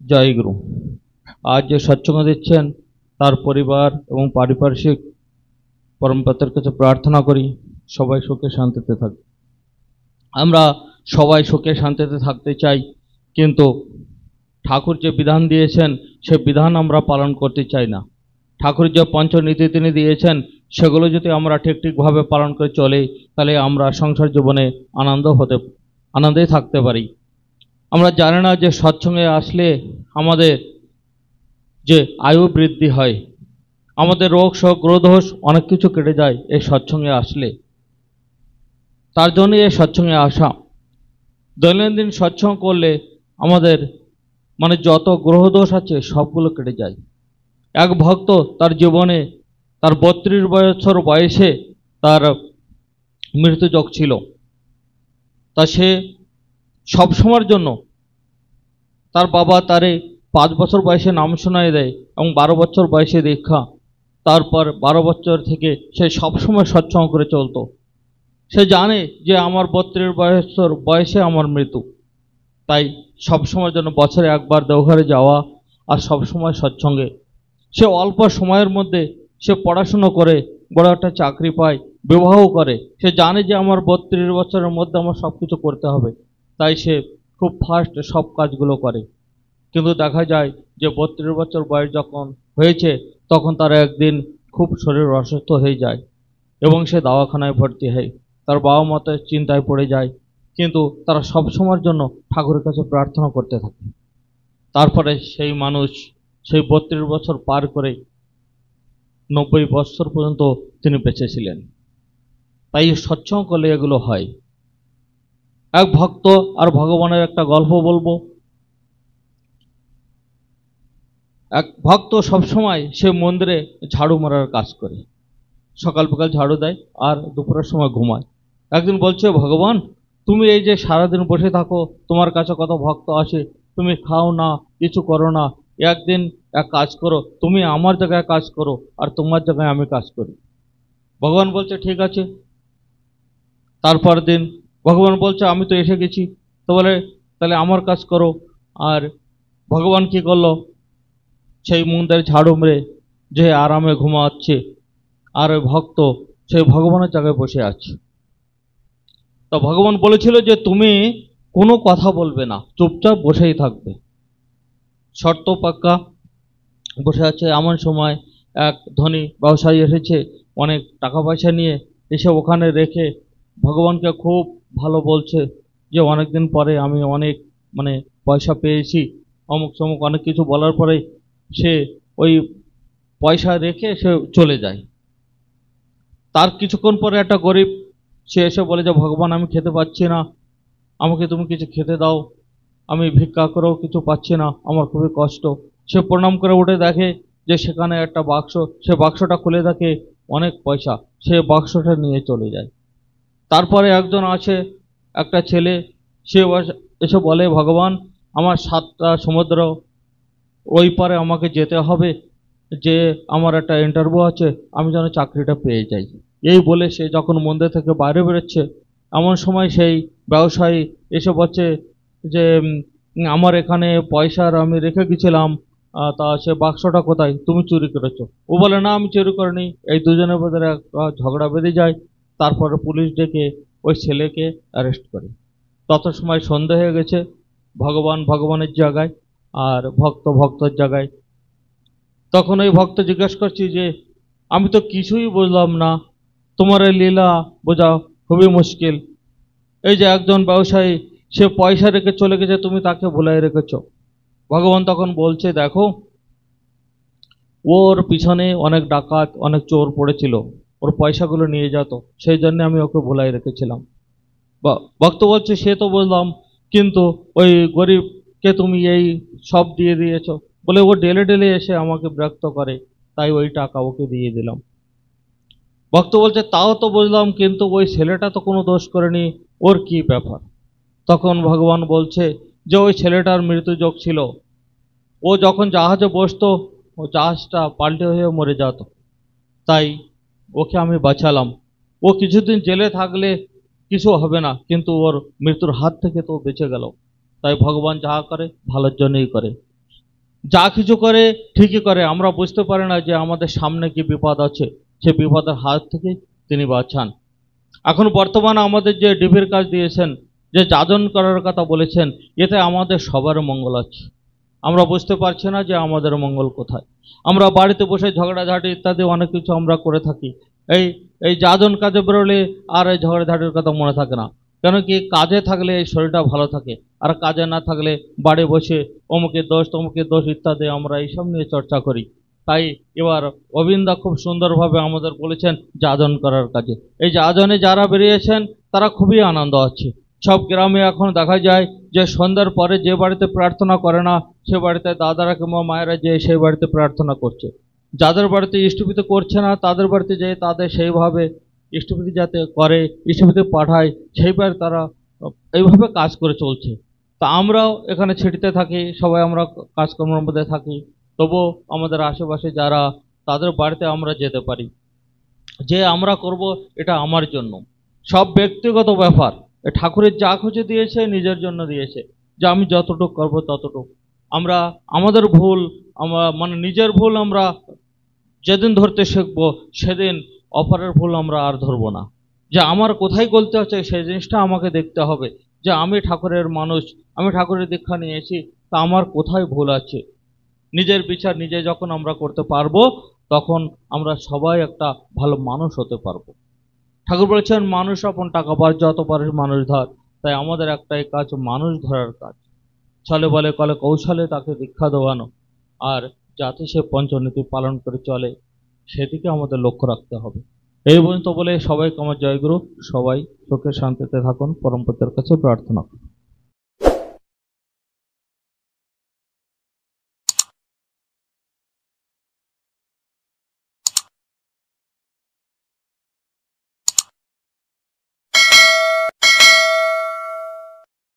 জয় গুরু। আজ যে সৎসঙ্গ দিচ্ছেন তার পরিবার এবং পারিপার্শ্বিক পরমপিতার কাছে প্রার্থনা করি সবাই সুখে শান্তিতে থাকবে। আমরা সবাই সুখে শান্তিতে থাকতে চাই, কিন্তু ঠাকুর যে বিধান দিয়েছেন সে বিধান আমরা পালন করতে চাই না। ঠাকুর যে পঞ্চনীতি তিনি দিয়েছেন সেগুলো যদি আমরা ঠিকভাবে পালন করে চলি, তাহলে আমরা সংসার জীবনে আনন্দেই থাকতে পারি। আমরা জানি না যে সৎসঙ্গে আসলে আমাদের যে আয়ু বৃদ্ধি হয়, আমাদের রোগ শোক গ্রহদোষ অনেক কিছু কেটে যায় এই সৎসঙ্গে আসলে। তার জন্য এই সৎসঙ্গে আসা। দৈনন্দিন সৎসঙ্গ করলে আমাদের যত গ্রহদোষ আছে সবগুলো কেটে যায়। এক ভক্ত তার জীবনে তার 32 বছর বয়সে তার মৃত্যুযোগ ছিল। তা সে সবসময়ের জন্য তার বাবা তারে 5 বছর বয়সে নাম শোনায় দেয় এবং 12 বছর বয়সে দীক্ষা। তারপর 12 বছর থেকে সে সবসময় সৎসঙ্গ করে চলতো। সে জানে যে আমার 32 বছর বয়সে আমার মৃত্যু, তাই সবসময়ের জন্য বছরে একবার দেওঘরে যাওয়া আর সবসময় সৎসঙ্গে। সে অল্প সময়ের মধ্যে সে পড়াশুনো করে বড় একটা চাকরি পায়, বিবাহ করে। সে জানে যে আমার 32 বছরের মধ্যে আমার সব কিছু করতে হবে, তাই সে খুব ফাস্ট সব কাজগুলো করে। কিন্তু দেখা যায় যে 32 বছর বয়স যখন হয়েছে তখন তার একদিন খুব শরীর অসুস্থ হয়ে যায় এবং সে দাওয়াখানায় ভর্তি হয়। তার বাবা মা চিন্তায় পড়ে যায়, কিন্তু তারা সবসময়ের জন্য ঠাকুরের কাছে প্রার্থনা করতে থাকে। তারপরে সেই মানুষ সেই 32 বছর পার করে 90 বছর পর্যন্ত তিনি বেঁচে ছিলেন। তাই সৎসঙ্গ করলে এগুলো হয়। এক ভক্ত আর ভগবানের একটা গল্প বলবো। এক ভক্ত সবসময় সে মন্দিরে ঝাড়ু মারার কাজ করে, সকাল বিকাল ঝাড়ু দেয় আর দুপুরের সময় ঘুমায়। একদিন বলছে, ভগবান তুমি এই যে সারাদিন বসে থাকো, তোমার কাছে কত ভক্ত আসে, তুমি খাও না, কিছু করো না, একদিন এক কাজ করো, তুমি আমার জায়গায় কাজ করো আর তোমার জায়গায় আমি কাজ করি। ভগবান বলছে ঠিক আছে। তারপর দিন ভগবান বলছে আমি তো এসে গেছি, তো বলে তাহলে আমার কাজ করো। আর ভগবান কি করলো, সেই মন্দিরে ঝাড়ু মেরে যে আরামে ঘুমাচ্ছে, আর ওই ভক্ত সেই ভগবানের জায়গায় বসে আছে। তো ভগবান বলেছিল যে তুমি কোনো কথা বলবে না, চুপচাপ বসেই থাকবে। শর্ত পাক্কা বসে আছে। এমন সময় এক ধনী ব্যবসায়ী এসেছে, অনেক টাকা পয়সা নিয়ে এসে ওখানে রেখে ভগবানকে খুব ভালো বলছে যে অনেকদিন পরে আমি অনেক পয়সা পেয়েছি, অমুক সমুক অনেক কিছু বলার পরে সে ওই পয়সা রেখে সে চলে যায়। তার কিছুক্ষণ পরে একটা গরিব সে এসে বলে যে ভগবান আমি খেতে পাচ্ছি না, আমাকে তুমি কিছু খেতে দাও, আমি ভিক্ষা করেও কিছু পাচ্ছি না, আমার খুবই কষ্ট। সে প্রণাম করে উঠে দেখে যে সেখানে একটা বাক্স, সে বাক্সটা খুলে দেখে অনেক পয়সা, সে বাক্সটা নিয়ে চলে যায়। তারপরে একজন আছে, একটা ছেলে, সে এসে বলে ভগবান আমার 7টা সমুদ্র ওই পারে আমাকে যেতে হবে, যে আমার একটা ইন্টারভিউ আছে, আমি যেন চাকরিটা পেয়ে যাই। এই বলে সে যখন মন্দির থেকে বাইরে বেরোচ্ছে, এমন সময় সেই ব্যবসায়ী এসে বলছে যে আমার এখানে পয়সার আমি রেখে গেছিলাম, তা সে বাক্সটা কোথায়, তুমি চুরি করেছো। ও বলে না আমি চুরি করিনি। এই দুজনের ভেতরে ঝগড়া বেঁধে যায়। তারপরে পুলিশ ডেকে ওই ছেলেকে অ্যারেস্ট করে। তত সময় সন্ধে হয়ে গেছে, ভগবান ভগবানের জায়গায় আর ভক্ত ভক্তের জায়গায়। তখন ওই ভক্ত জিজ্ঞেস করছি যে আমি তো কিছুই বুঝলাম না, তোমার এই লীলা বোঝা খুবই মুশকিল। এই যে একজন ব্যবসায়ী সে পয়সা রেখে চলে গেছে, তুমি তাকে ভুলাই রেখেছ। ভগবান তখন বলছে দেখো, ওর পিছনে অনেক ডাকাত অনেক চোর পড়েছিল, ওর পয়সাগুলো নিয়ে যেত, সেই জন্য আমি ওকে ভুলাই রেখেছিলাম। ভক্ত বলছে সে তো বুঝলাম, কিন্তু ওই গরিবকে তুমি এই সব দিয়ে দিয়েছ। বলে ও ডেলে ডেলে এসে আমাকে বিরক্ত করে, তাই ওই টাকা ওকে দিয়ে দিলাম। ভক্ত বলছে তাও তো বুঝলাম, কিন্তু ওই ছেলেটা তো কোনো দোষ করেনি, ওর কি ব্যাপার? তখন ভগবান বলছে যে ওই ছেলেটার মৃত্যুযোগ ছিল, ও যখন জাহাজে বসতো ও জাহাজটা পাল্টে হয়ে মরে যেত, তাই ওকে আমি বাঁচালাম। ও কিছুদিন জেলে থাকলে কিছু হবে না, কিন্তু ওর মৃত্যুর হাত থেকে তো বেঁচে গেল। তাই ভগবান যাহা করে ভালোর জন্যই করে। যা কিছু করে ঠিকই করে, আমরা বুঝতে পারি না যে আমাদের সামনে কি বিপদ আছে, সে বিপদের হাত থেকে তিনি বাঁচান। এখন বর্তমানে আমাদের যে ডিবির কাজ দিয়েছেন, যে যাজন করার কথা বলেছেন, এতে আমাদের সবার মঙ্গল আছে। আমরা বুঝতে পারছি না যে আমাদের মঙ্গল কোথায়। আমরা বাড়িতে বসে ঝগড়াঝাটি ইত্যাদি অনেক কিছু আমরা করে থাকি। এই এই যাজন কাজে বেরোলে আর এই ঝগড়াঝাটির কথা মনে থাকে না। কেন কি, কাজে থাকলে এই শরীরটা ভালো থাকে, আর কাজে না থাকলে বাড়ি বসে অমুকের দোষ তমুকের দোষ ইত্যাদি আমরা এইসব নিয়ে চর্চা করি। তাই এবার অবিন্দা খুব সুন্দরভাবে আমাদের বলেছেন যাজন করার কাজে। এই যাজনে যারা বেরিয়েছেন তারা খুবই আনন্দ আছে। সব গ্রামে এখন দেখা যায় যে সন্ধ্যার পরে যে বাড়িতে প্রার্থনা করে না, সে বাড়িতে দাদারা কিংবা মায়েরা যে সেই বাড়িতে প্রার্থনা করছে। যাদের বাড়িতে ইষ্টভৃতি করছে না তাদের বাড়িতে যে তাদের সেইভাবে ইষ্টভৃতি যাতে করে, ইষ্টভৃতি পাঠায়, সেইভাবে তারা এইভাবে কাজ করে চলছে। তা আমরাও এখানে ছিটিতে থাকি, সবাই আমরা কাজকর্মের মধ্যে থাকি, তবুও আমাদের আশেপাশে যারা, তাদের বাড়িতে আমরা যেতে পারি। যে আমরা করব এটা আমার জন্য, সব ব্যক্তিগত ব্যাপার। ঠাকুরের যা খুঁজে দিয়েছে নিজের জন্য দিয়েছে, যে আমি যতটুকু করব ততটুকু। আমরা আমাদের ভুল, আমরা মানে নিজের ভুল আমরা যেদিন ধরতে শিখবো, সেদিন অপরের ভুল আমরা আর ধরবো না। যে আমার কোথায় গলতে হচ্ছে সেই জিনিসটা আমাকে দেখতে হবে, যে আমি ঠাকুরের মানুষ, আমি ঠাকুরের দীক্ষা নিয়েছি, তা আমার কোথায় ভুল আছে। নিজের বিচার নিজে যখন আমরা করতে পারবো, তখন আমরা সবাই একটা ভালো মানুষ হতে পারবো। ঠাকুর বলেছেন মানুষ আপন টাকা পার, যত পারিস মানুষ ধর। তাই আমাদের একটাই কাজ, মানুষ ধরার কাজ। ছলে বলে কলে কৌশলে তাকে দীক্ষা দেওয়ানো, আর যাতে সে পঞ্চনীতি পালন করে চলে, সেদিকে আমাদের লক্ষ্য রাখতে হবে। এই পর্যন্ত বলে সবাইকে আমার জয়গুরু। সবাই সুখে শান্তিতে থাকুন, পরমপিতার কাছে প্রার্থনা করুন।